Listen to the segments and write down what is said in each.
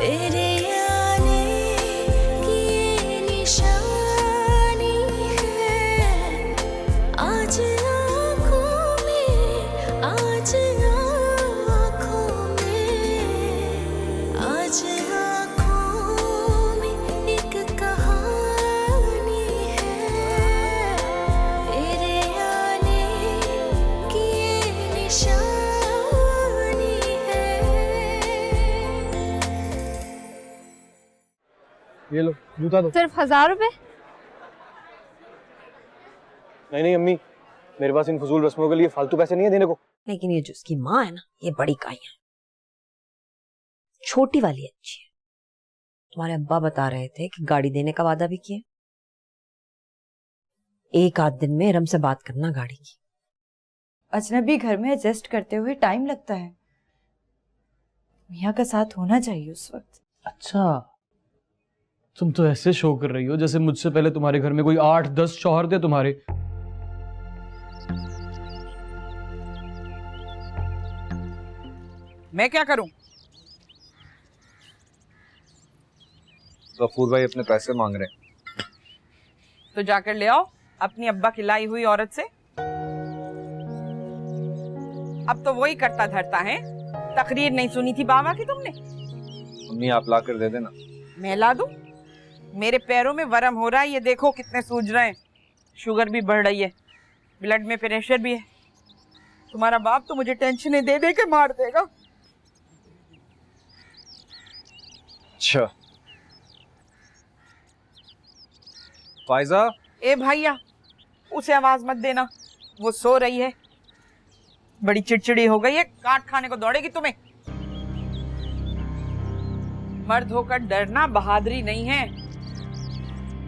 तेरे आने की ये निशानी है, आज आँखों में, आज आँखों में, आज आँखों में एक कहानी है, तेरे आने की ये निशानी है। ये लो जूता दो। सिर्फ 1000 रुपए? नहीं नहीं अम्मी, मेरे पास इन फजूल रस्मों के लिए फालतू पैसे नहीं है देने को। लेकिन ये जो उसकी माँ है ना, ये बड़ी काई है। छोटी वाली अच्छी है। तुम्हारे अब्बा बता रहे थे कि गाड़ी देने का वादा भी किया। एक आध दिन में रम से बात करना गाड़ी की। अजनबी घर में एडजस्ट करते हुए टाइम लगता है, मियाँ का साथ होना चाहिए उस वक्त। अच्छा, तुम तो ऐसे शो कर रही हो जैसे मुझसे पहले तुम्हारे घर में कोई 8-10 शौहर थे तुम्हारे। मैं क्या करूं? गफूर भाई अपने पैसे मांग रहे हैं। तो जाकर ले आओ अपनी अब्बा की लाई हुई औरत से। अब तो वही करता धरता है। तकरीर नहीं सुनी थी बाबा की तुमने? अम्मी आप ला कर दे देना। मैं ला दूं? मेरे पैरों में वरम हो रहा है, ये देखो कितने सूज रहे हैं। शुगर भी बढ़ रही है, ब्लड में प्रेशर भी है। तुम्हारा बाप तो मुझे टेंशन दे दे के मार देगा। अच्छा फायजा। ए भैया, उसे आवाज मत देना, वो सो रही है। बड़ी चिड़चिड़ी हो गई है, काट खाने को दौड़ेगी तुम्हें। मर्द होकर डरना बहादुरी नहीं है।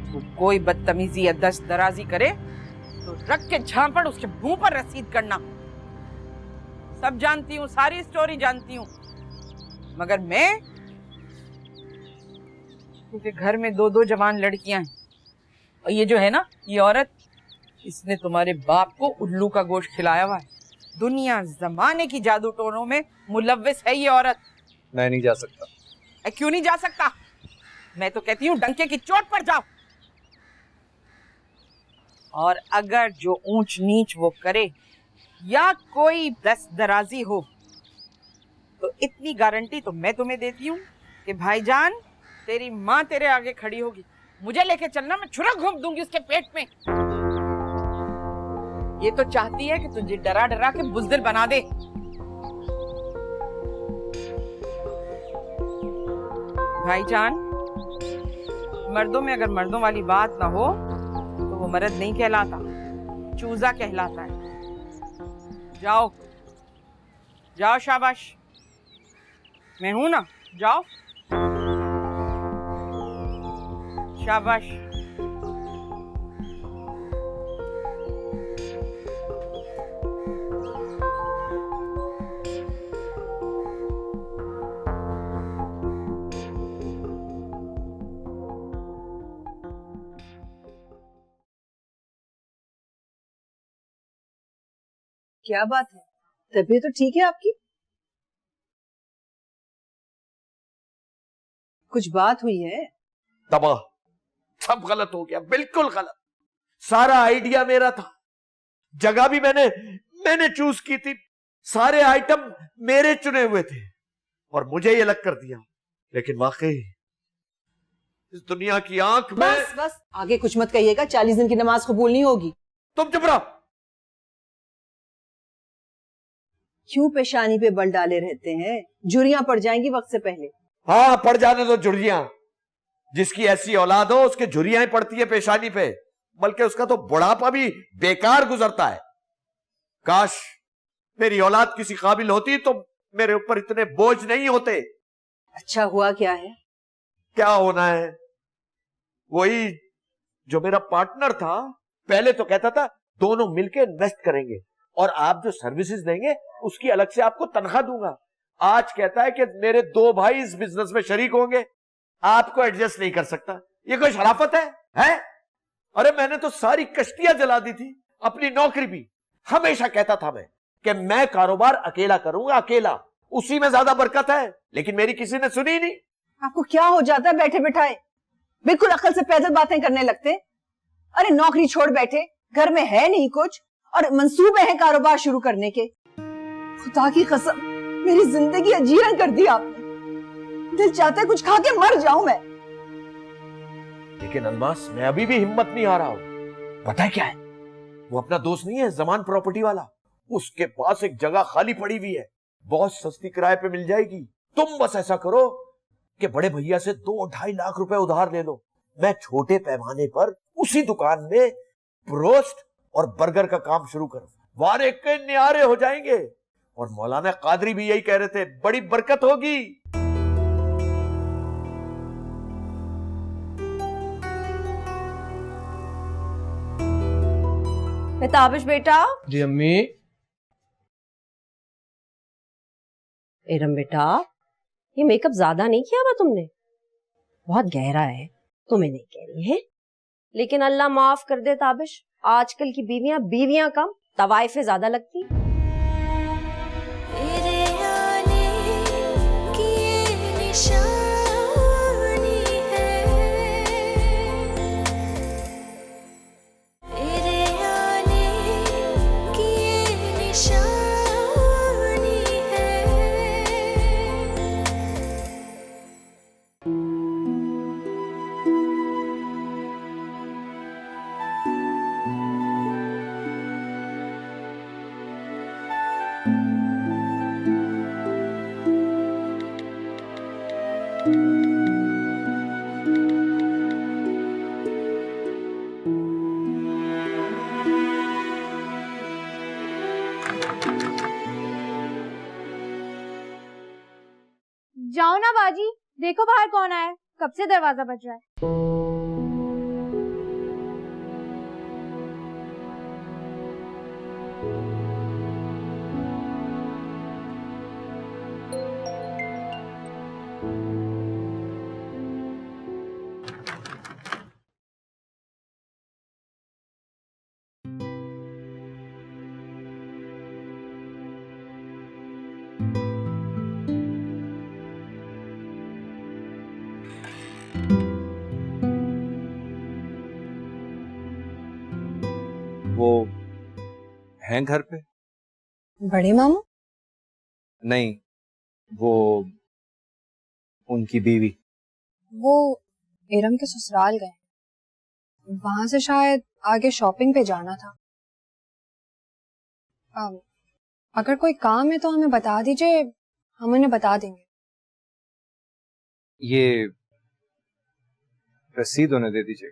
तो कोई बदतमीजी या दस्त दराजी करे तो रख के झांपड़ उसके मुंह पर रसीद करना। सब जानती हूँ, सारी स्टोरी जानती हूँ, मगर मैं, क्योंकि घर में 2-2 जवान लड़कियां हैं, और ये जो है ना, ये औरत, इसने तुम्हारे बाप को उल्लू का गोश्त खिलाया हुआ है। दुनिया जमाने की जादू टोनों में मुलव्विस है ये औरत। मैं नहीं जा सकता। क्यों नहीं जा सकता? मैं तो कहती हूँ डंके की चोट पर जाओ। और अगर जो ऊंच नीच वो करे या कोई दस्त दराजी हो, तो इतनी गारंटी तो मैं तुम्हें देती हूँ कि भाईजान, तेरी माँ तेरे आगे खड़ी होगी। मुझे लेके चलना, मैं छुरा घोंप दूंगी उसके पेट में। ये तो चाहती है कि तुझे डरा डरा के बुज़दिल बना दे। भाईजान, मर्दों में अगर मर्दों वाली बात ना हो तो वो मर्द नहीं कहलाता, चूजा कहलाता है। जाओ जाओ, शाबाश, मैं हूं ना, जाओ, शाबाश। क्या बात है, तबीयत तो ठीक है आपकी? कुछ बात हुई है? तबाह, सब गलत हो गया, बिल्कुल गलत। सारा आइडिया मेरा था, जगह भी मैंने चूज की थी, सारे आइटम मेरे चुने हुए थे, और मुझे ये लग कर दिया। लेकिन वाकई इस दुनिया की आंख में। बस बस, आगे कुछ मत कहिएगा, 40 दिन की नमाज कबूल नहीं होगी। तुम चुप रहो। क्यों पेशानी पे बल डाले रहते हैं? जुरियां पड़ जाएंगी वक्त से पहले। हाँ, पड़ जाने दो झुर्रियां। जिसकी ऐसी औलाद हो उसके झुर्रियां ही पड़ती है पेशानी पे, बल्कि उसका तो बुढ़ापा भी बेकार गुजरता है। काश मेरी औलाद किसी काबिल होती तो मेरे ऊपर इतने बोझ नहीं होते। अच्छा हुआ क्या है? क्या होना है? वही जो मेरा पार्टनर था, पहले तो कहता था दोनों मिलके इन्वेस्ट करेंगे और आप जो सर्विसेज देंगे उसकी अलग से आपको तनख्वाह दूंगा। आज कहता है कि मेरे 2 भाई इस बिजनेस में शरीक होंगे, आपको एडजस्ट नहीं कर सकता। ये कोई शराफत है? अरे मैंने तो सारी कश्तियां जला दी थी, अपनी नौकरी भी। हमेशा कहता था मैं कि मैं कारोबार अकेला करूंगा, अकेला, उसी में ज्यादा बरकत है। लेकिन मेरी किसी ने सुनी नहीं। आपको क्या हो जाता है बैठे बिठाए? बिल्कुल अकल से पैदल बातें करने लगते। अरे नौकरी छोड़ बैठे, घर में है नहीं कुछ और मंसूबे हैं कारोबार शुरू करने के। खुदा की कसम, मेरी जिंदगी अजीरन कर दी आपने। दिल चाहता है कुछ खा के मर जाऊं मैं। लेकिन अलमास, मैं अभी भी हिम्मत नहीं आ रहा हूं। पता है क्या है, वो अपना दोस्त नहीं है जमान प्रॉपर्टी वाला, उसके पास एक जगह खाली पड़ी हुई है, बहुत सस्ती किराए पे मिल जाएगी। तुम बस ऐसा करो कि बड़े भैया से 2-2.5 लाख रुपए उधार ले लो। मैं छोटे पैमाने पर उसी दुकान में ब्रोस्ट और बर्गर का काम शुरू करूं, वारे के न्यारे हो जाएंगे। और मौलाना कादरी भी यही कह रहे थे, बड़ी बरकत होगी। ताबिश बेटा। जी अम्मी। एरम बेटा, ये मेकअप ज्यादा नहीं किया हुआ तुमने? बहुत गहरा है, तुम्हें नहीं कह रही है, लेकिन अल्लाह माफ कर दे ताबिश, आजकल की बीवियां बीवियां कम तवाइफे ज्यादा लगती। तेरे आने की ये निशानी है, तेरे आने की ये निशानी है। जाओ ना बाजी, देखो बाहर कौन आया है, कब से दरवाजा बज रहा है। वो हैं घर पे? बड़े मामू? नहीं, वो उनकी बीवी। वो इरम के ससुराल गए, वहां से शायद आगे शॉपिंग पे जाना था। अगर कोई काम है तो हमें बता दीजिए, हम उन्हें बता देंगे। ये रसीद उन्हें दे दीजिए।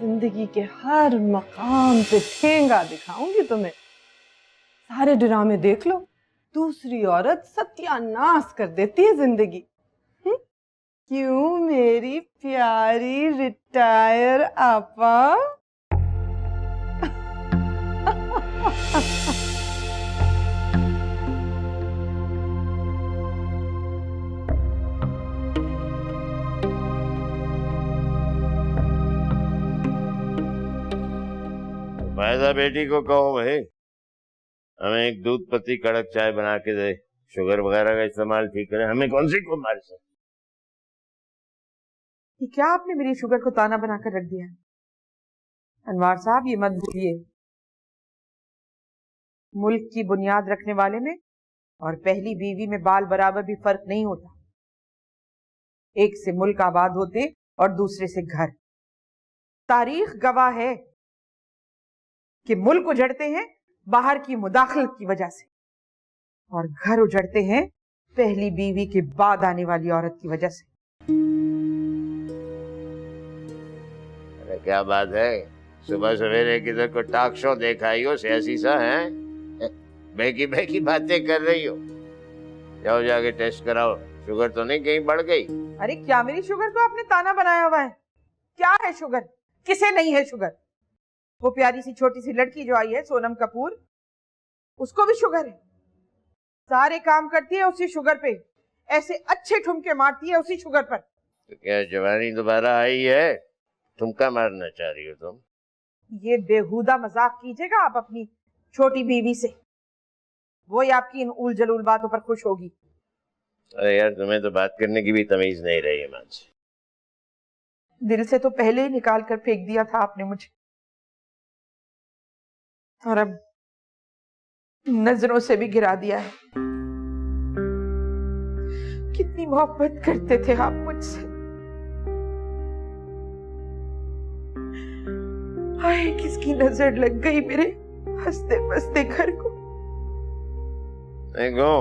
जिंदगी के हर मकाम पे ठेंगा दिखाऊंगी तुम्हें। सारे ड्रामे देख लो, दूसरी औरत सत्यानाश कर देती है जिंदगी। क्यों मेरी प्यारी रिटायर आपा? फायदा बेटी को कहो भाई, हमें एक दूध पत्ती कड़क चाय बना के दे, शुगर वगैरह का इस्तेमाल ठीक करें, हमें कौन सी बीमारी से। कि क्या आपने मेरी शुगर को ताना बनाकर रख दिया? अनवार साहब, ये मत भूलिए, मुल्क की बुनियाद रखने वाले में और पहली बीवी में बाल बराबर भी फर्क नहीं होता। एक से मुल्क आबाद होते और दूसरे से घर। तारीख गवाह है कि मुल्क उजड़ते हैं बाहर की मुदाखलत की वजह से, और घर उजड़ते हैं पहली बीवी के बाद आने वाली औरत की वजह से। अरे क्या बात है, सुबह सवेरे किधर को टॉक शो देखा ही हो, सियासी सा है, बहकी बहकी बातें कर रही हो। जाओ जाके टेस्ट कराओ, शुगर तो नहीं कहीं बढ़ गई? अरे क्या मेरी शुगर को आपने ताना बनाया हुआ है? क्या है शुगर? किसे नहीं है शुगर? वो प्यारी सी छोटी सी लड़की जो आई है सोनम कपूर, उसको भी शुगर है। सारे काम करती है उसी शुगर पे। ऐसे अच्छे ठुमके मारती है उसी शुगर पर। तो क्या जवानी दोबारा आई है? ठुमका मारना चाह रही हो तुम? ये बेहुदा मजाक कीजिएगा आप अपनी छोटी बीवी से, वो ही आपकी इन उल जलूल बातों पर खुश होगी। अरे यार, तुम्हें तो बात करने की भी तमीज नहीं रही है मुझसे। दिल से तो पहले ही निकाल कर फेंक दिया था आपने मुझे, और अब नजरों से भी गिरा दिया है। कितनी मोहब्बत करते थे आप मुझसे। हाय, किसकी नजर लग गई मेरे हंसते बसते घर को। देखो,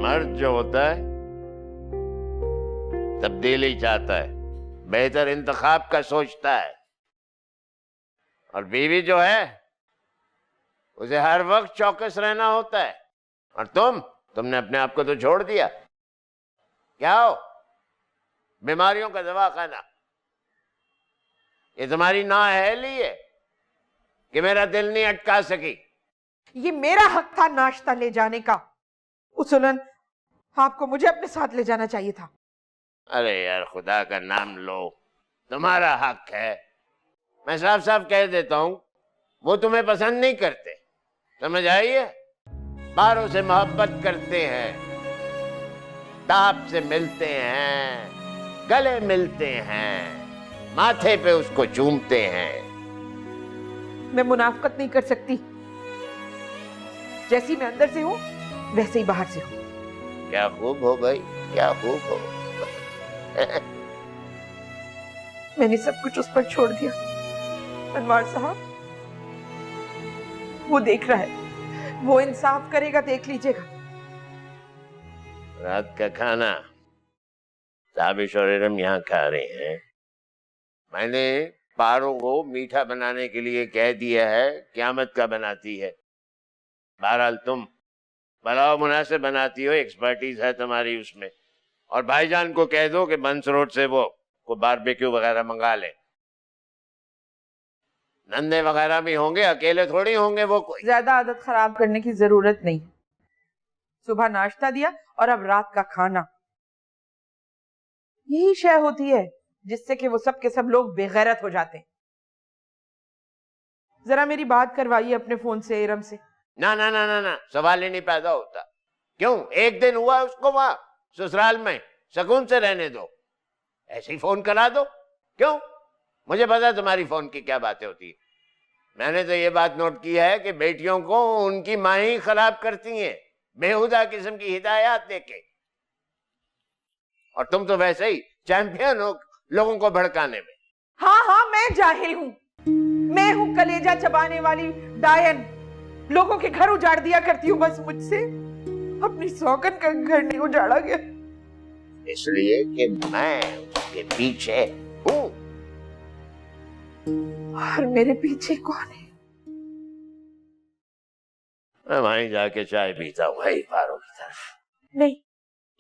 मर्द जो होता है तब्दीली चाहता है, बेहतर इंतखाब का सोचता है, और बीवी जो है उसे हर वक्त चौकस रहना होता है। और तुमने अपने आप को तो छोड़ दिया। क्या हो? बीमारियों का दवाखाना। ये तुम्हारी नाअहली है कि मेरा दिल नहीं अटका सकी। ये मेरा हक था नाश्ता ले जाने का। उसूलन आपको मुझे अपने साथ ले जाना चाहिए था। अरे यार, खुदा का नाम लो, तुम्हारा हक है। मैं साफ साफ कह देता हूं, वो तुम्हें पसंद नहीं करते, समझ आइए? बारों से मोहब्बत करते हैं, ताप से मिलते हैं, गले मिलते हैं, माथे पे उसको चूमते हैं। मैं मुनाफकत नहीं कर सकती। जैसी मैं अंदर से हूं वैसे ही बाहर से हूं। क्या खूब हो भाई, क्या खूब हो। मैंने सब कुछ उस पर छोड़ दिया। अनवार साहब, वो देख रहा है, वो इंसाफ करेगा, देख लीजिएगा। रात का खाना ताबिश और इरम यहाँ खा रहे हैं। मैंने पारों को मीठा बनाने के लिए कह दिया है, क़यामत का बनाती है। बहरहाल तुम पुलाव मुनासिब बनाती हो, एक्सपर्टीज है तुम्हारी उसमें। और भाईजान को कह दो कि बंस रोड से वो को बारबेक्यू वगैरह मंगा ले। नंदे वगैरह भी होंगे, अकेले थोड़ी होंगे वो कोई। ज्यादा आदत खराब करने की जरूरत नहीं। सुबह नाश्ता दिया और अब रात का खाना। यही शय होती है जिससे कि वो सब के सब लोग बेगैरत हो जाते हैं। जरा मेरी बात करवाइए अपने फोन से इरम से। ना ना ना ना ना, सवाल ही नहीं पैदा होता। क्यों? एक दिन हुआ उसको वहां ससुराल में, सुकून से रहने दो, ऐसे ही फोन करा दो। क्यों? मुझे पता है तुम्हारी फोन की क्या बातें होती है। मैंने तो ये बात नोट की है कि बेटियों को उनकी माँ ही खराब करती हैं, बेहुदा किस्म की हिदायत देके। और तुम तो वैसे ही चैंपियन हो लोगों को भड़काने में। हाँ हाँ, मैं जाहिल हूँ। मैं हूँ कलेजा चबाने वाली डायन। लोगों के घर उजाड़ दिया करती हूँ बस मुझसे। अपनी सौगन का घर नहीं उजाड़ा गया, इसलिए कि मैं उसके पीछे हूँ। और मेरे पीछे कौन है? मैं वहीं जाके चाय पीता हूँ, वही पारों की तरफ। नहीं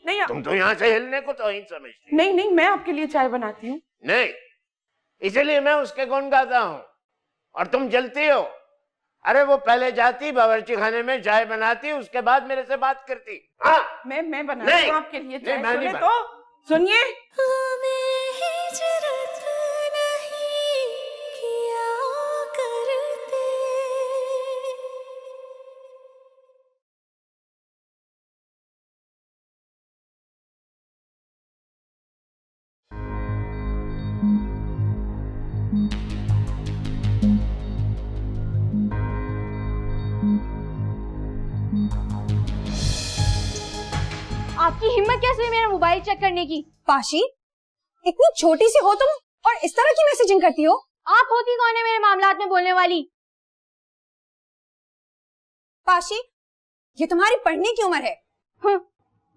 नहीं, तुम तो यहाँ से हिलने को तो ही समझती। नहीं नहीं, मैं आपके लिए चाय बनाती हूँ। नहीं, इसलिए मैं उसके गुण गाता हूँ और तुम जलती हो। अरे वो पहले जाती बावर्ची खाने में, चाय बनाती, उसके बाद मेरे से बात करती। हाँ, मैं बनाती हूँ आपके लिए चाय। सुनिए तो, सुनिए। आपकी हिम्मत कैसे हुई मेरा मोबाइल चेक करने की? पाशी, इतनी छोटी सी हो तुम और इस तरह की मैसेजिंग करती हो? आप होती कौन है मेरे मामलात में बोलने वाली? पाशी, ये तुम्हारी पढ़ने की उम्र है।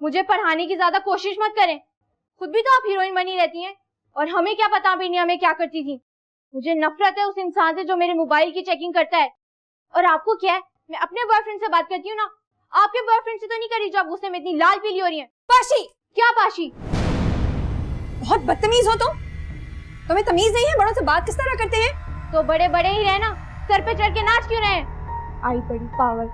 मुझे पढ़ाने की ज्यादा कोशिश मत करें। खुद भी तो आप हीरोइन बनी रहती हैं, और हमें क्या पता आप इंडिया में क्या करती थी। मुझे नफरत है उस इंसान से जो मेरे मोबाइल की चेकिंग करता है। और आपको क्या है, मैं अपने बॉयफ्रेंड से बात करती हूँ ना, आपके बॉयफ्रेंड से तो नहीं करी जो आप गुस्से में इतनी लाल पीली हो रही हैं। पाशी! क्या पाशी? बहुत बदतमीज हो तुम। तुम्हें तमीज नहीं है बड़ों से बात किस तरह करते हैं? तो बड़े बड़े ही रहे ना, सर पे चढ़ के नाच क्यों रहे? आई बड़ी पावर।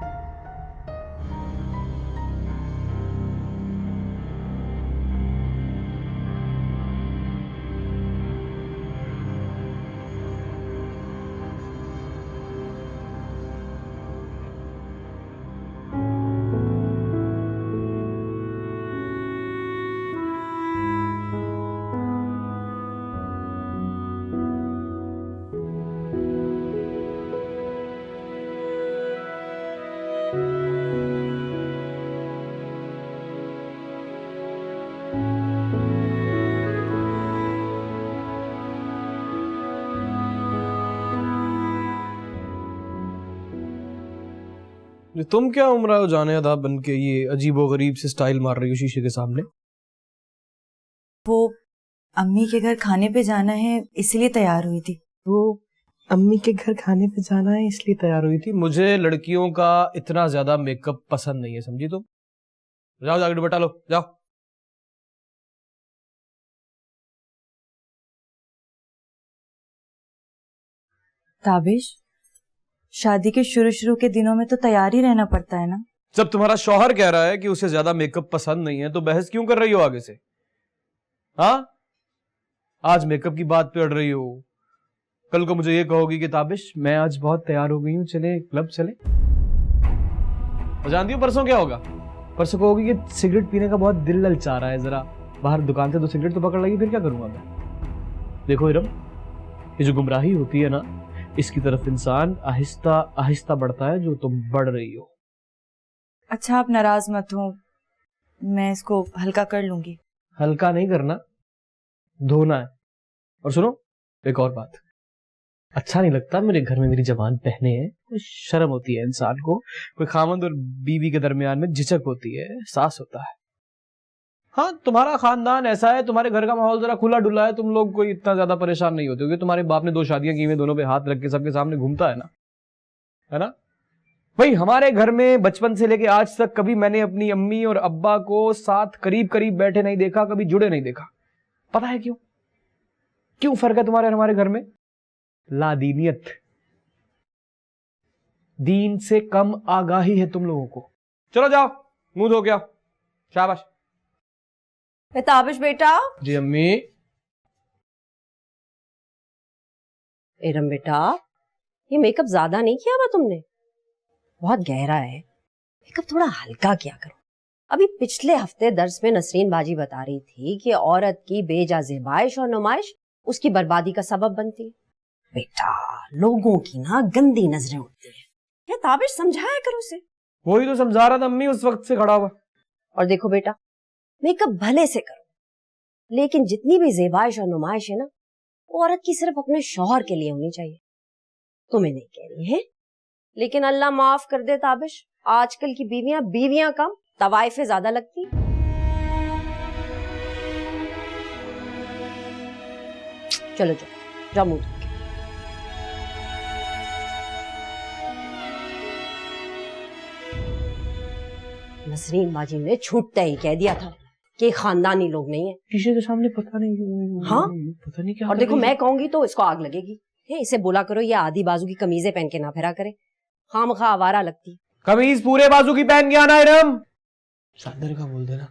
तुम क्या उम्र हो जाने अदा बन के ये अजीबो गरीब से स्टाइल मार रही हो शीशे के सामने? वो अम्मी के घर खाने पे जाना है इसलिए तैयार हुई थी। वो अम्मी के घर खाने पे जाना है इसलिए तैयार हुई थी। मुझे लड़कियों का इतना ज्यादा मेकअप पसंद नहीं है, समझी तुम? जाओ जाके दुपट्टा लो, जाओ। ताबिश, शादी के शुरू के दिनों में तो तैयार ही रहना पड़ता है ना। जब तुम्हारा शौहर कह रहा है कि उसे ज्यादा मेकअप पसंद नहीं है तो बहस क्यों कर रही हो आगे से? हाँ, आज मेकअप की बात पे अड़ रही हो, कल को मुझे ये कहोगी कि ताबिश मैं आज बहुत तैयार हो गई हूँ, चले क्लब चले। और जानती हो परसों क्या होगा? परसों कहोगी कि सिगरेट पीने का बहुत दिल ललचा रहा है, जरा बाहर दुकान से 2 सिगरेट तो पकड़ लगी, फिर क्या करूंगा मैं? देखो इरम, ये जो गुमराही होती है ना, इसकी तरफ इंसान आहिस्ता आहिस्ता बढ़ता है, जो तुम बढ़ रही हो। अच्छा आप नाराज मत हो, मैं इसको हल्का कर लूंगी। हल्का नहीं करना, धोना है। और सुनो एक और बात, अच्छा नहीं लगता मेरे घर में मेरी जबान पहने है, शर्म होती है इंसान को, कोई खामंद और बीवी के दरमियान में झिझक होती है, एहसास होता है। हाँ, तुम्हारा खानदान ऐसा है, तुम्हारे घर का माहौल जरा खुला डुला है, तुम लोग कोई इतना ज्यादा परेशान नहीं होते, क्योंकि तुम्हारे बाप ने 2 शादियां की हुई, दोनों पे हाथ रख के सबके सामने घूमता है ना? भाई हमारे घर में बचपन से लेके आज तक कभी मैंने अपनी अम्मी और अब्बा को साथ करीब करीब बैठे नहीं देखा, कभी जुड़े नहीं देखा। पता है क्यों? क्यों फर्क है तुम्हारे और हमारे घर में? लादीनियत, दीन से कम आगाही है तुम लोगों को। चलो जाओ, मुंह धो के आओ, शाबाश। ताबिश बेटा। जी अम्मी। इरम बेटा, ये मेकअप ज्यादा नहीं किया हुआ तुमने? बहुत गहरा है, मेकअप थोड़ा हल्का किया करो। अभी पिछले हफ्ते दर्स में नसरीन बाजी बता रही थी कि औरत की बेजा ज़ेबाइश और नुमाइश उसकी बर्बादी का सबब बनती है। बेटा, लोगों की ना गंदी नजरें उठती है, ये ताबिश समझाया करो उसे। वही तो समझा रहा था अम्मी, उस वक्त से खड़ा हुआ। और देखो बेटा, मेकअप भले से करो, लेकिन जितनी भी ज़ेबाइश और नुमाइश है ना, वो औरत की सिर्फ अपने शौहर के लिए होनी चाहिए। तुम्हें नहीं कह रही है, लेकिन अल्लाह माफ कर दे ताबिश, आजकल की बीवियां कम, तवाइफें ज्यादा लगती। चलो जाओ जाओ मुंह धो के। नसरीन बाजी ने छूटते ही कह दिया था कि खानदानी लोग नहीं है। शीशे के सामने पता नहीं, हाँ पता नहीं क्या। और देखो मैं कहूंगी तो इसको आग लगेगी। इसे बोला करो ये आधी बाजू की कमीजें पहन के ना फिरा करे, खामखा आवारा लगती। कमीज पूरे बाजू की पहन के आना इरम। चादर का बोल देना।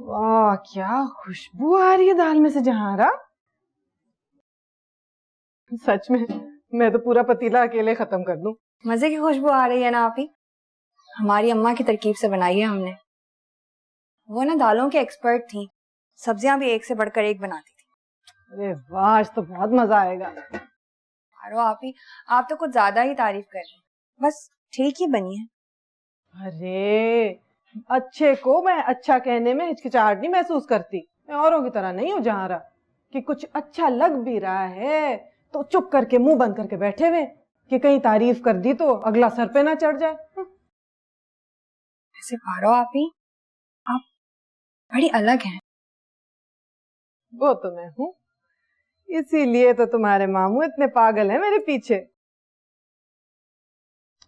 वाह क्या खुशबू आ रही है दाल में से जहारा। सच में मैं तो पूरा पतीला अकेले खत्म कर दूं। मजे की खुशबू आ रही है ना आप ही? हमारी अम्मा की तरकीब से बनाई है हमने। वो ना दालों के एक्सपर्ट थी, सब्जियां भी एक से बढ़कर एक बनाती थी। अरे वाह, आज तो बहुत मजा आएगा। अरे आप ही, आप तो कुछ ज्यादा ही तारीफ कर रहे हैं, बस ठीक ही बनी है। अरे अच्छे को मैं अच्छा कहने में हिचकिचाहट नहीं महसूस करती। मैं औरों की तरह नहीं हूँ जहारा कि कुछ अच्छा लग भी रहा है तो चुप करके मुंह बंद करके बैठे हुए कि कहीं तारीफ कर दी तो अगला सर पे ना चढ़ जाए। ऐसे पारो आप ही, आप बड़ी अलग हैं। वो तो मैं हूँ, इसीलिए तो तुम्हारे मामू इतने पागल हैं मेरे पीछे।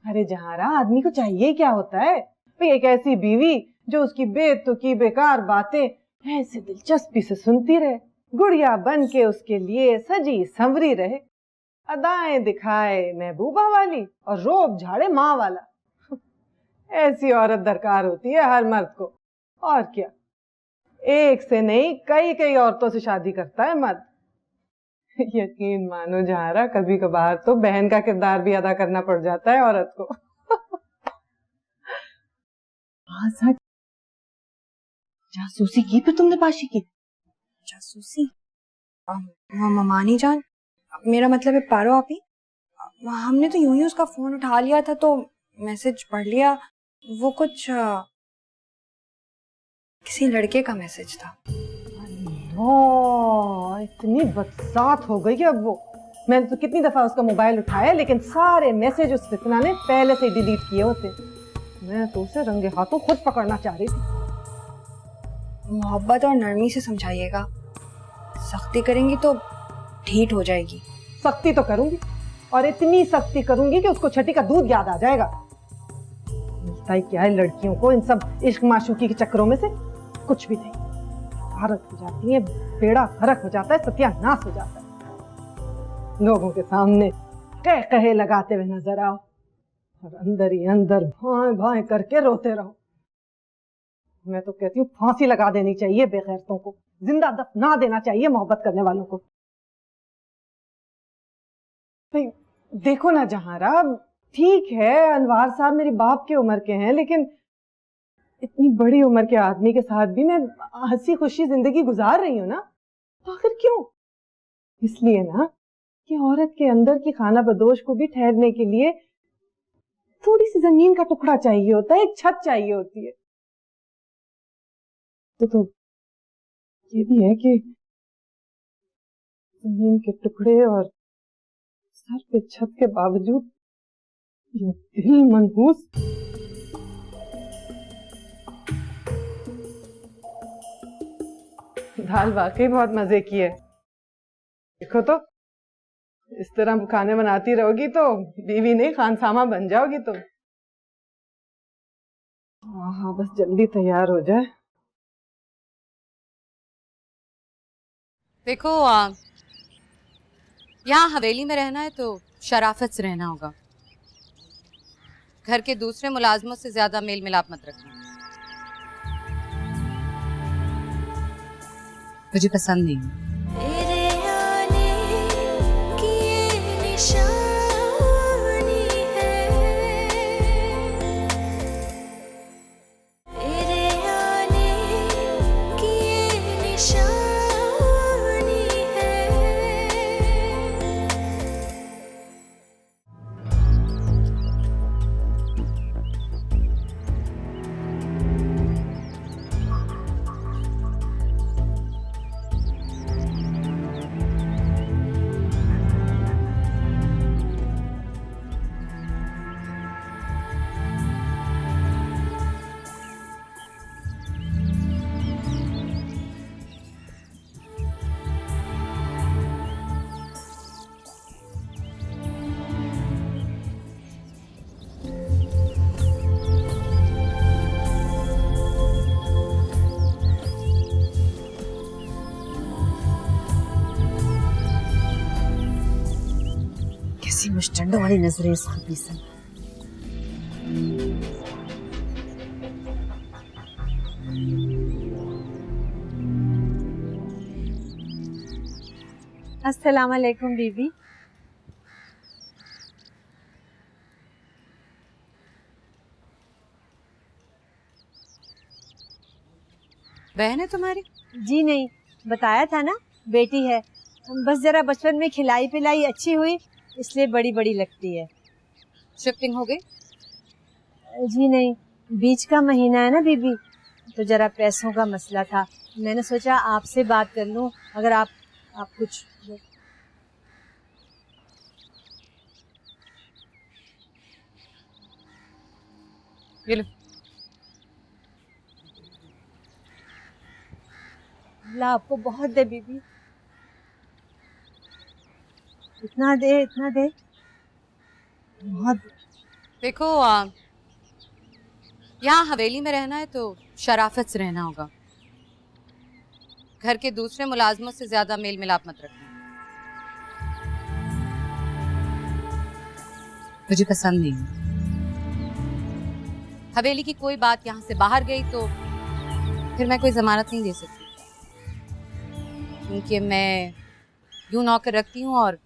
अरे जहारा, आदमी को चाहिए क्या होता है भाई? एक ऐसी बीवी जो उसकी बेतुकी बेकार बातें ऐसे दिलचस्पी से सुनती रहे, गुड़िया बन के उसके लिए सजी संवरी रहे, अदाएं दिखाए महबूबा वाली और रोब झाड़े माँ वाला। ऐसी औरत दरकार होती है हर मर्द को। और क्या, एक से नहीं कई कई औरतों से शादी करता है मर्द। यकीन मानो जहारा, कभी कभार तो बहन का किरदार भी अदा करना पड़ जाता है औरत को। हाँ सच, जासूसी की फिर तुमने पाशी की? जासूसी? मानी जान, मेरा मतलब है पारो आप ही, हमने तो यूं ही उसका फोन उठा लिया था तो मैसेज पढ़ लिया। वो कुछ किसी लड़के का मैसेज था। ओ, इतनी बरसात हो गई कि अब वो, मैंने तो कितनी दफा उसका मोबाइल उठाया लेकिन सारे मैसेज उस फितना ने पहले से डिलीट किए होते। मैं तो उसे रंगे हाथों खुद पकड़ना चाह रही थी। मोहब्बत और नरमी से समझाइएगा, सख्ती करेंगी तो ढीठ हो जाएगी। सख्ती तो करूंगी, और इतनी सख्ती करूंगी कि उसको छठी का दूध याद आ जाएगा। मिलता ही क्या है लड़कियों को इन सब इश्क माशूकी के चक्करों में से, कुछ भी नहीं। भारत हो जाती है, बेड़ा गर्क हो जाता है, सत्यानाश हो जाता है। लोगों के सामने कह कहे लगाते हुए नजर आओ और अंदर ही अंदर भाएं भाएं करके रोते रहो। मैं तो कहती हूँ फांसी लगा देनी चाहिए बेगैरतों को, जिंदा दफना देना चाहिए मोहब्बत करने वालों को। भाई देखो ना जहारा, ठीक है अनवार साहब मेरी बाप के उम्र के हैं, लेकिन इतनी बड़ी उम्र के आदमी के साथ भी मैं हंसी खुशी जिंदगी गुजार रही हूँ ना। तो आखिर क्यों? इसलिए ना कि औरत के अंदर की खाना बदोश को भी ठहरने के लिए थोड़ी सी जमीन का टुकड़ा चाहिए होता है, एक छत चाहिए होती है। तो ये भी है कि जमीन के टुकड़े और सर पे छत के बावजूद ये दिल मनहूस। दाल वाकई बहुत मजे की है। देखो तो इस तरह खाने बनाती रहोगी तो बीवी नहीं खानसामा बन जाओगी तुम। हाँ बस जल्दी तैयार हो जाए। देखो यहाँ हवेली में रहना है तो शराफत से रहना होगा। घर के दूसरे मुलाजमों से ज्यादा मेल मिलाप मत रखना। मुझे पसंद नहीं है। तेरे आने की ये निशानी है, तेरे आने की ये निशानी है। कैसी मुश्तंडों वाली नजरें इस खुबी से। अस्सलाम वालेकुम बीबी। बहन है तुम्हारी? जी नहीं, बताया था ना बेटी है, बस जरा बचपन में खिलाई पिलाई अच्छी हुई इसलिए बड़ी बड़ी लगती है। शिफ्टिंग हो गई? जी नहीं, बीच का महीना है ना बीबी, तो जरा पैसों का मसला था। मैंने सोचा आपसे बात कर लूं, अगर आप कुछ। ये लो। अल्लाह आपको बहुत दे बीबी, इतना दे बहुत। देखो यहाँ हवेली में रहना है तो शराफत से रहना होगा। घर के दूसरे मुलाजमों से ज्यादा मेल मिलाप मत रखना। मुझे पसंद नहीं है। हवेली की कोई बात यहाँ से बाहर गई तो फिर मैं कोई जमानत नहीं दे सकती, क्योंकि मैं यूं नौकर रखती हूँ और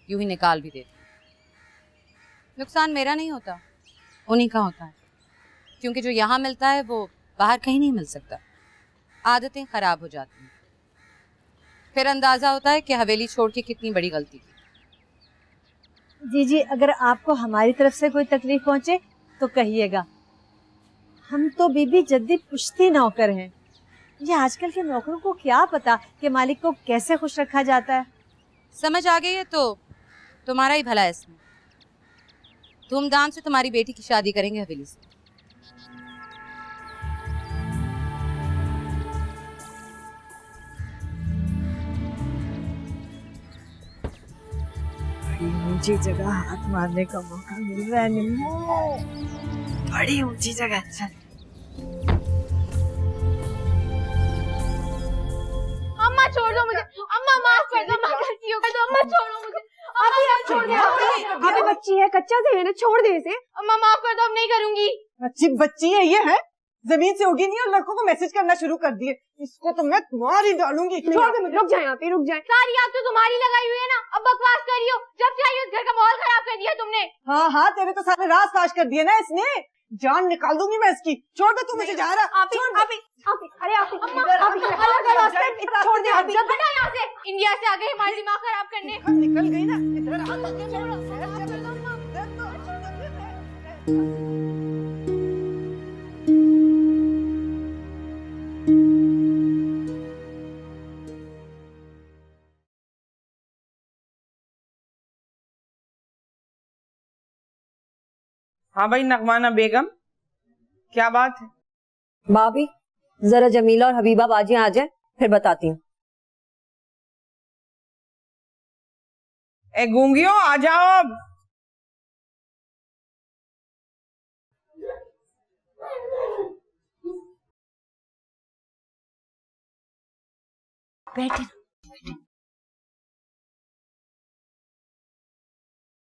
यूं ही निकाल भी देती हूँ। नुकसान मेरा नहीं होता, उन्हीं का होता है, क्योंकि जो यहाँ मिलता है वो बाहर कहीं नहीं मिल सकता। आदतें खराब हो जाती हैं, फिर अंदाजा होता है कि हवेली छोड़ के कितनी बड़ी गलती की। जी, अगर आपको हमारी तरफ से कोई तकलीफ पहुंचे तो कहिएगा। हम तो बीबी जद्दी पुश्ती नौकर हैं, ये आजकल के नौकरों को क्या पता कि मालिक को कैसे खुश रखा जाता है। समझ आ गई है तो तुम्हारा ही भला है इसमें। धूमधाम से तुम्हारी बेटी की शादी करेंगे हवेली से। ऊंची जगह हाथ मारने का मौका मिल रहा है निम्मो, बड़ी ऊंची जगह। चल अम्मा छोड़ दो मुझे, अम्मा माफ कर दो, मैं गलती हो गई तो अम्मा छोड़ो मुझे। अभी आप छोड़ दो, अभी बच्ची है, कच्चा से है ना, छोड़ दे इसे। अम्मा माफ कर दो, अब नहीं करूंगी। अच्छी बच्ची है ये, है जमीन से उगी नहीं और लड़कों को मैसेज करना शुरू कर दिए। इसको तो मैं मार ही डालूंगी। छोड़ दे मुझे, रुक जाए यहाँ पे, रुक जाए। सारी आग तो तुम्हारी लगाई हुई है ना, अब बकवास करियो। जब से आई उस घर का माहौल खराब कर दिया तुमने। हाँ हाँ, तेरे तो सारे राज फाश कर दिए ना इसने। जान निकाल दूंगी मैं इसकी। छोड़ दे, तू मुझे जा रहा। अरे आप छोड़ दे, जब हटा यहाँ से। इंडिया से आ गए हमारा दिमाग खराब करने। निकल गई ना इधर। हाँ भाई नगमाना बेगम, क्या बात है? भाभी जरा जमीला और हबीबा बाजी आ जाए, फिर बताती हूँ। ए गूंगियों आ जाओ अब। बैठे।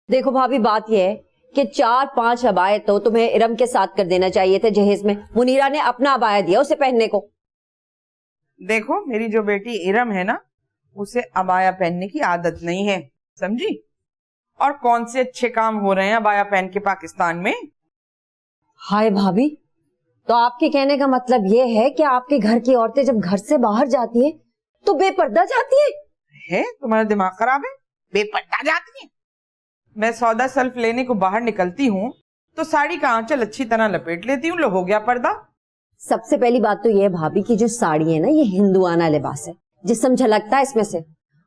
देखो भाभी, बात यह है कि 4-5 अबाए तो तुम्हें इरम के साथ कर देना चाहिए थे जहेज में। मुनीरा ने अपना अबाया दिया उसे पहनने को। देखो मेरी जो बेटी इरम है ना, उसे अबाया पहनने की आदत नहीं है, समझी? और कौन से अच्छे काम हो रहे हैं अबाया पहन के पाकिस्तान में। हाय भाभी, तो आपके कहने का मतलब ये है कि आपके घर की औरतें जब घर से बाहर जाती हैं तो बेपर्दा जाती है? तुम्हारा दिमाग खराब है? बेपर्दा जाती है? मैं सौदा सल्फ लेने को बाहर निकलती हूँ तो साड़ी का आंचल अच्छी तरह लपेट लेती हूँ, लो हो गया पर्दा। सबसे पहली बात तो ये भाभी की जो साड़ी है ना, ये हिंदुआना लिबास है, जिस्म झलकता है इसमें से।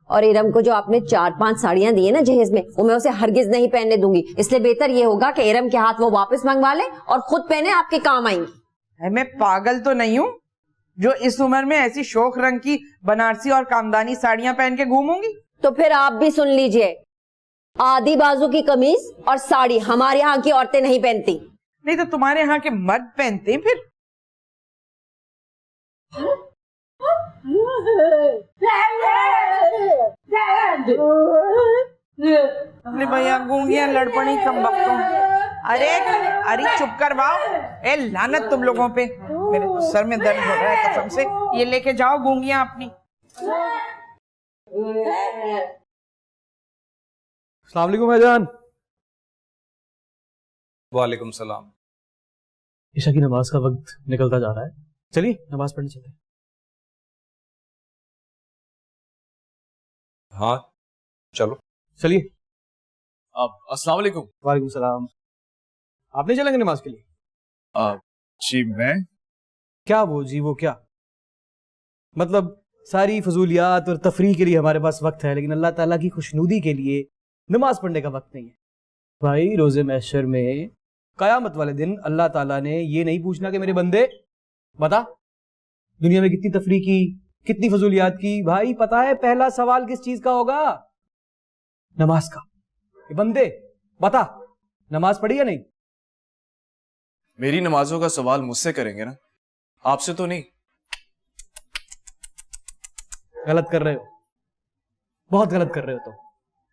और इरम को जो आपने 4-5 साड़ियां दी है ना जहेज में, वो मैं उसे हरगिज नहीं पहनने दूंगी। इसलिए बेहतर ये होगा कि इरम के हाथ वो वापस मंगवा ले और खुद पहने, आपके काम आएंगी। मैं पागल तो नहीं हूँ जो इस उम्र में ऐसी शोक रंग की बनारसी और कामदानी साड़ियां पहन के घूमूंगी। तो फिर आप भी सुन लीजिए, आधी बाजू की कमीज और साड़ी हमारे यहाँ की औरतें नहीं पहनती। नहीं तो तुम्हारे यहाँ के मर्द पहनते हैं फिर। अरे भैया गूंगियां लड़पड़ी कम वक्तों। अरे चुप करवाओ। ए लानत तुम लोगों पे, मेरे तो सर में दर्द हो रहा है कसम से। ये लेके जाओ गूंगियां अपनी। अस्सलाम वालेकुम भाईजान। वालेकुम सलाम। ईशा की नमाज का वक्त निकलता जा रहा है, चलिए नमाज पढ़ने चलते हैं। हाँ चलो चलिए। अस्सलाम वालेकुम। वालेकुम सलाम। आप नहीं चलेंगे नमाज के लिए? जी मैं क्या वो जी वो क्या मतलब, सारी फजूलियात और तफरीह के लिए हमारे पास वक्त है, लेकिन अल्लाह ताला की खुशनुदी के लिए नमाज पढ़ने का वक्त नहीं है। भाई रोजे महशर में कयामत वाले दिन अल्लाह ताला ने ये नहीं पूछना कि मेरे बंदे बता दुनिया में कितनी तफरीह की, कितनी फजूलियात की। भाई पता है पहला सवाल किस चीज का होगा? नमाज का। ये बंदे बता नमाज पढ़ी या नहीं? मेरी नमाजों का सवाल मुझसे करेंगे ना, आपसे तो नहीं। गलत कर रहे हो, बहुत गलत कर रहे हो। तो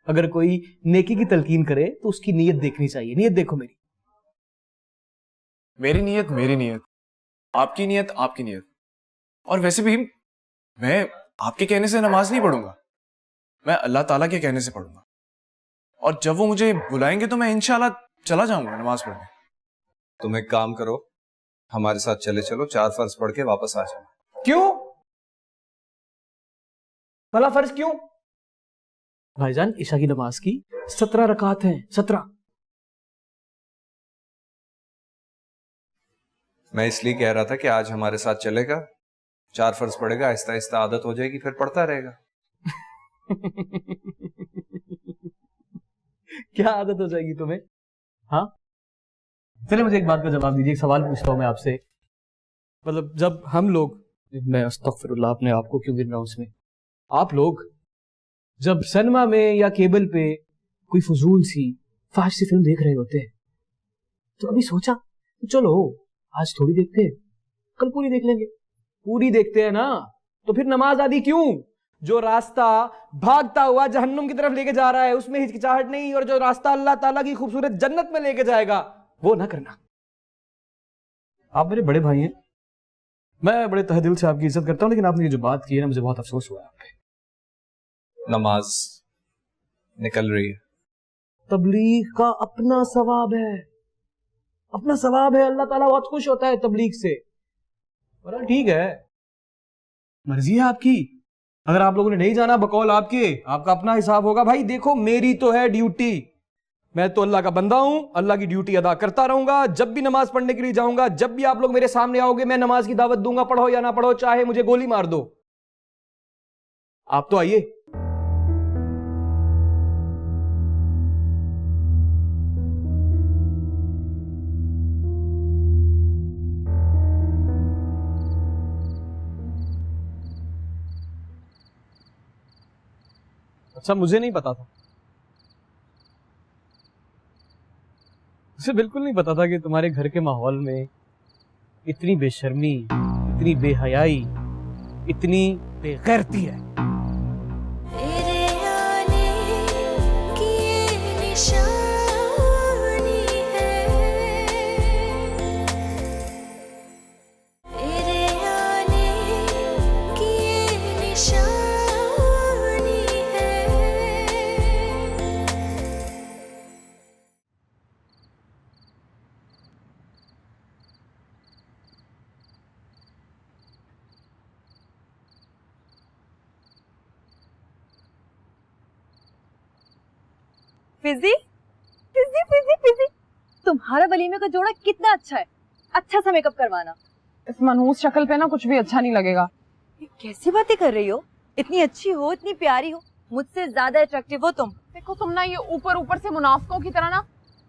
अगर कोई नेकी की तलकीन करे तो उसकी नीयत देखनी चाहिए। नीयत देखो मेरी। मेरी नीयत, आपकी नीयत आपकी नीयत। और वैसे भी मैं आपके कहने से नमाज नहीं पढ़ूंगा, मैं अल्लाह ताला के कहने से पढ़ूंगा। और जब वो मुझे बुलाएंगे तो मैं इंशाल्लाह चला जाऊंगा नमाज पढ़ने। तुम एक काम करो, हमारे साथ चले चलो, 4 फर्ज पढ़ के वापस आ जाओ। क्यों भला फर्ज क्यों? भाईजान ईशा की नमाज की 17 रकात हैं, 17। मैं इसलिए कह रहा था कि आज हमारे साथ चलेगा, 4 फर्ज पड़ेगा, आहिस्ता आहिस्ता आदत हो जाएगी, फिर पढ़ता रहेगा। क्या आदत हो जाएगी तुम्हें? हाँ, चलिए मुझे एक बात का जवाब दीजिए। एक सवाल पूछता हूं मैं आपसे। मतलब जब हम लोग, मैं अस्तगफिरुल्लाह, अपने आप को क्यों गिन रहा हूं उसमें, आप लोग जब सिनेमा में या केबल पे कोई फजूल सी फाहिश सी फिल्म देख रहे होते हैं, तो कभी सोचा चलो आज थोड़ी देखते हैं, कल पूरी देख लेंगे? पूरी देखते हैं ना, तो फिर नमाज आदि क्यों? जो रास्ता भागता हुआ जहन्नुम की तरफ लेके जा रहा है उसमें हिचकिचाहट नहीं, और जो रास्ता अल्लाह ताला की खूबसूरत जन्नत में लेके जाएगा वो ना करना। आप मेरे बड़े भाई हैं, मैं बड़े तहे दिल से आपकी इज्जत करता हूं, लेकिन आपने ये जो बात की है ना, मुझे बहुत अफसोस हुआ है आप पे। नमाज निकल रही है। तबलीग का अपना सवाब है, अपना सवाब है। अल्लाह ताला बहुत खुश होता है तबलीग से। और ठीक है, मर्जी है आपकी। अगर आप लोगों ने नहीं जाना, बकौल आपके, आपका अपना हिसाब होगा। भाई देखो, मेरी तो है ड्यूटी, मैं तो अल्लाह का बंदा हूं, अल्लाह की ड्यूटी अदा करता रहूंगा। जब भी नमाज पढ़ने के लिए जाऊंगा, जब भी आप लोग मेरे सामने आओगे, मैं नमाज की दावत दूंगा, पढ़ो या ना पढ़ो, चाहे मुझे गोली मार दो। आप तो आइए। अच्छा, मुझे नहीं पता था, मुझे बिल्कुल नहीं पता था कि तुम्हारे घर के माहौल में इतनी बेशर्मी, इतनी बेहयाई, इतनी बेगैरती है। तेरे आने की ये निशानी है, तेरे आने की ये निशानी है। फिजी फिजी फिजी फिजी, तुम्हारा वलीमे का जोड़ा कितना अच्छा है। अच्छा सा मेकअप करवाना। इस मनहूस शक्ल पे ना कुछ भी अच्छा नहीं लगेगा। ये कैसी बातें कर रही हो? इतनी अच्छी हो, इतनी प्यारी हो, मुझसे ज्यादा अट्रैक्टिव हो तुम। देखो तुम ना ये ऊपर ऊपर से मुनाफिकों की तरह ना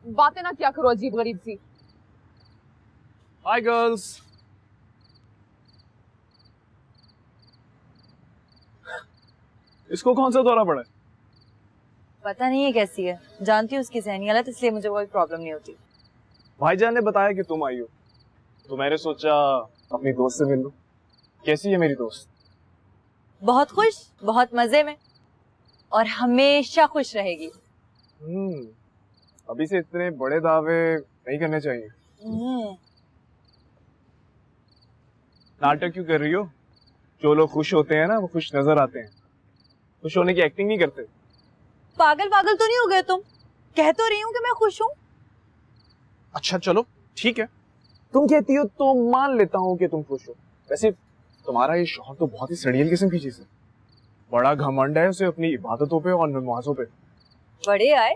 बातें ना क्या करो अजीब गरीब सी। Hi girls. इसको कौन सा दौरा पड़ा है? पता नहीं है कैसी है, जानती हूँ उसकी ज़हनी हालत, इसलिए मुझे कोई प्रॉब्लम नहीं होती। भाईजान ने बताया कि तुम आई हो, तो मैंने सोचा अपनी दोस्त से मिल लूं। कैसी है मेरी दोस्त? बहुत खुश, बहुत मजे में, और हमेशा खुश रहेगी। अभी से इतने बड़े दावे नहीं करने चाहिए। नाटक क्यों कर रही हो? जो लोग खुश होते हैं ना, वो खुश नजर आते हैं, खुश होने की एक्टिंग नहीं करते। पागल पागल तो नहीं हो गए तुम? कह तो रही हूँ कि मैं खुश हूँ। अच्छा चलो ठीक है, तुम कहती हो तो मान लेता हूँ कि तुम खुश हो। वैसे तुम्हारा ये शौहर तो बहुत ही सड़ियल किस्म की चीज है। बड़ा घमंड है उसे अपनी इबादतों पे और नमाजों पे। बड़े आए,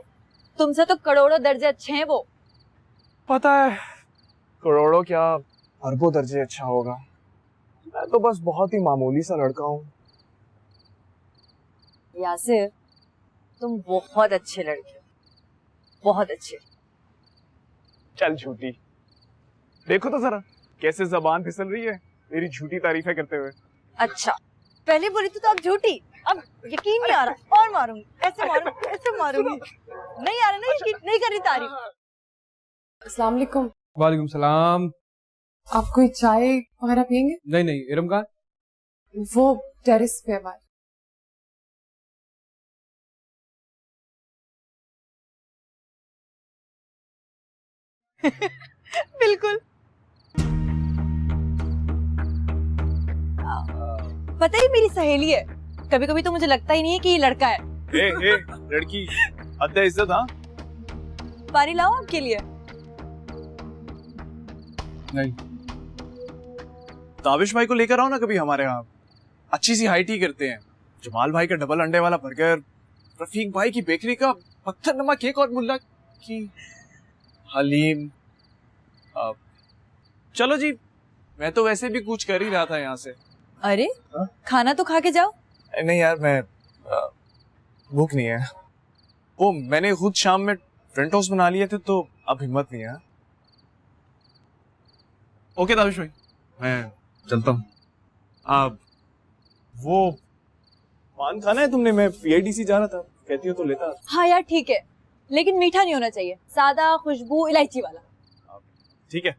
तुमसे तो करोड़ों दर्जे अच्छे हैं वो। पता है, करोड़ों क्या अरबों दर्जे अच्छा होगा। मैं तो बस बहुत ही मामूली सा लड़का हूँ। यासिर, तुम बहुत अच्छे लड़के हो, बहुत अच्छे। चल झूठी, देखो तो जरा कैसे जबान फिसल रही है मेरी झूठी तारीफें करते हुए। अच्छा, पहले बोली तो अब झूठी, अब यकीन नहीं आ रहा, और मारूंगी, ऐसे मारूंगी, ऐसे मारूंगी। नहीं आ रहा ना यकीन, नहीं कर रही तारीफ। अस्सलाम वालेकुम। वालेकुम सलाम। आप कोई चाय वगैरह पियेंगे? नहीं नहीं, इरम कहाँ? वो टेरेस पे है बाहर। बिल्कुल। पता ही मेरी सहेली है, कभी कभी तो मुझे लगता ही नहीं है कि ये लड़का है। ए, लड़की अद्दा इज्जत। हाँ, पानी लाऊं आपके लिए? नहीं। ताबिश भाई को लेकर आओ ना कभी हमारे यहाँ, अच्छी सी हाई टी करते हैं। जमाल भाई का डबल अंडे वाला बर्गर, रफीक भाई की बेकरी का पत्थर नमा केक, और मुल्ला की हलीम। चलो जी, मैं तो वैसे भी कुछ कर ही रहा था यहाँ से। अरे खाना तो खा के जाओ। नहीं यार, मैं भूख नहीं है। वो मैंने खुद शाम में फ्रंट हाउस बना लिए थे, तो अब हिम्मत नहीं है। ओके ताबिश भाई, मैं चलता हूँ। आप वो पान खाना है तुमने? मैं PIDC जा रहा था, कहती हो तो लेता। हाँ यार ठीक है, लेकिन मीठा नहीं होना चाहिए, सादा खुशबू इलायची वाला। ठीक है।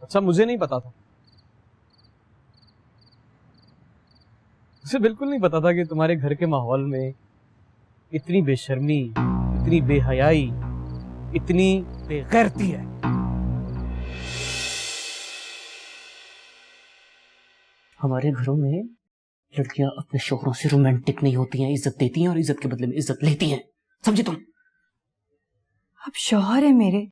अच्छा, मुझे नहीं पता था, मुझे बिल्कुल नहीं पता था कि तुम्हारे घर के माहौल में इतनी बेशर्मी, इतनी बेहयाई, इतनी बेगैरती है। हमारे घरों में लड़कियां अपने शोहरों से रोमांटिक नहीं होती हैं, इज्जत देती हैं और इज्जत के बदले में इज्जत लेती हैं, समझे तुम? अब शौहर है मेरे,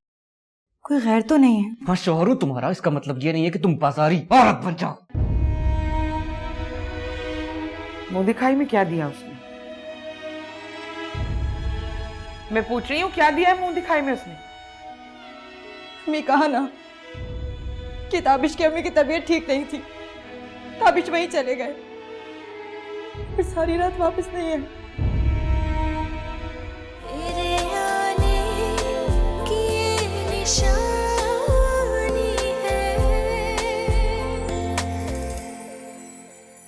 कोई गैर तो नहीं है। हाँ, शौहर हूं तुम्हारा, इसका मतलब ये नहीं है कि तुम बाजारी औरत बन जाओ। मुंह दिखाई में क्या दिया उसने? मैं पूछ रही हूँ क्या दिया है मुंह दिखाई में उसने? मैं कहा ना कि ताबिश की अम्मी की तबीयत ठीक नहीं थी, ताबिश वहीं चले गए, फिर सारी रात वापस नहीं है।